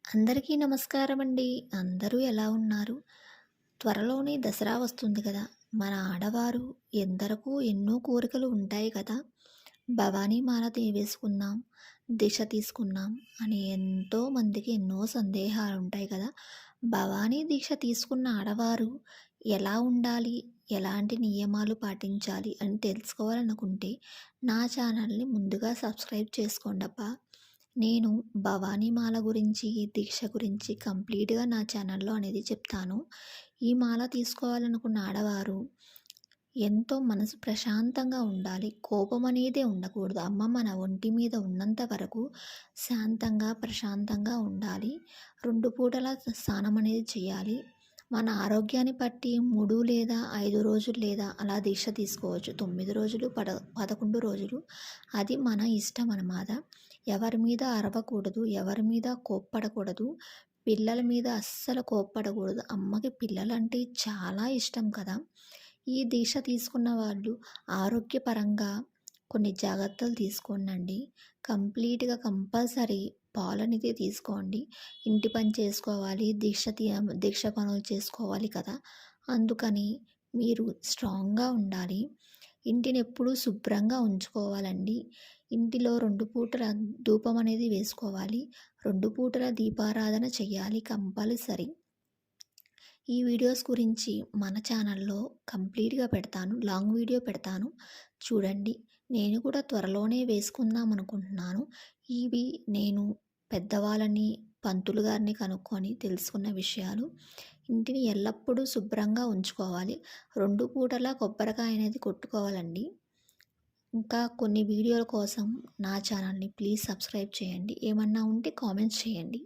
అందరికీ నమస్కారం అండి. అందరూ ఎలా ఉన్నారు? త్వరలోనే దసరా వస్తుంది కదా! మన ఆడవారు ఎందరకు ఎన్నో కోరికలు ఉంటాయి కదా! భవానీ మాల వేసుకుందాం, దీక్ష తీసుకుందాం అని ఎంతో మందికి ఎన్నో సందేహాలుంటాయి కదా! భవానీ దీక్ష తీసుకున్న ఆడవారు ఎలా ఉండాలి? ఎలాంటి నియమాలు పాటించాలి? అని తెలుసుకోవాలనుకుంటే నా ఛానల్‌ని ముందుగా సబ్స్క్రైబ్ చేసుకోండబ్బా! నేను భవానీ మాల గురించి, దీక్ష గురించి కంప్లీట్‌గా నా ఛానల్‌లో అనేది చెప్తాను. ఈ మాల తీసుకోవాలనుకున్న ఆడవారు ఎంతో మనసు ప్రశాంతంగా ఉండాలి. కోపం అనేదే ఉండకూడదు. అమ్మ మన ఒంటి మీద ఉన్నంత వరకు శాంతంగా, ప్రశాంతంగా ఉండాలి. 2 పూటల స్నానం అనేది చేయాలి. మన ఆరోగ్యాన్ని బట్టి 3 లేదా 5 రోజులు లేదా అలా దీక్ష తీసుకోవచ్చు. 9 రోజులు, 11 రోజులు అది మన ఇష్టం అన్నమాట. ఎవరి మీద అరవకూడదు. ఎవరి మీద కోప్పడకూడదు. పిల్లల మీద అస్సలు కోప్పడకూడదు. అమ్మకి పిల్లలంటే చాలా ఇష్టం కదా! ఈ దీక్ష తీసుకున్న వాళ్ళు ఆరోగ్యపరంగా కొన్ని జాగ్రత్తలు తీసుకోండండి. కంపల్సరీ పాలనేది తీసుకోండి. ఇంటి పని చేసుకోవాలి, దీక్ష పనులు చేసుకోవాలి కదా! అందుకని మీరు స్ట్రాంగ్‌గా ఉండాలి. ఇంటిని ఎప్పుడూ శుభ్రంగా ఉంచుకోవాలండి. ఇంటిలో 2 పూటల ధూపం అనేది వేసుకోవాలి. 2 పూటల దీపారాధన చేయాలి కంపల్సరీ. ఈ వీడియోస్ గురించి మన ఛానల్‌లో కంప్లీట్‌గా పెడతాను. లాంగ్ వీడియో పెడతాను. చూడండి. నేను కూడా త్వరలోనే వేసుకుందాం అనుకుంటున్నాను. ఇవి నేను పెద్దవాళ్ళని, పంతులు గారిని కనుక్కొని తెలుసుకున్న విషయాలు. ఇంటిని ఎల్లప్పుడూ శుభ్రంగా ఉంచుకోవాలి. 2 పూటలా కొబ్బరికాయ అనేది కొట్టుకోవాలండి. ఇంకా కొన్ని వీడియోల కోసం నా ఛానల్‌ని ప్లీజ్ సబ్స్క్రైబ్ చేయండి. ఏమన్నా ఉంటే కామెంట్స్ చేయండి.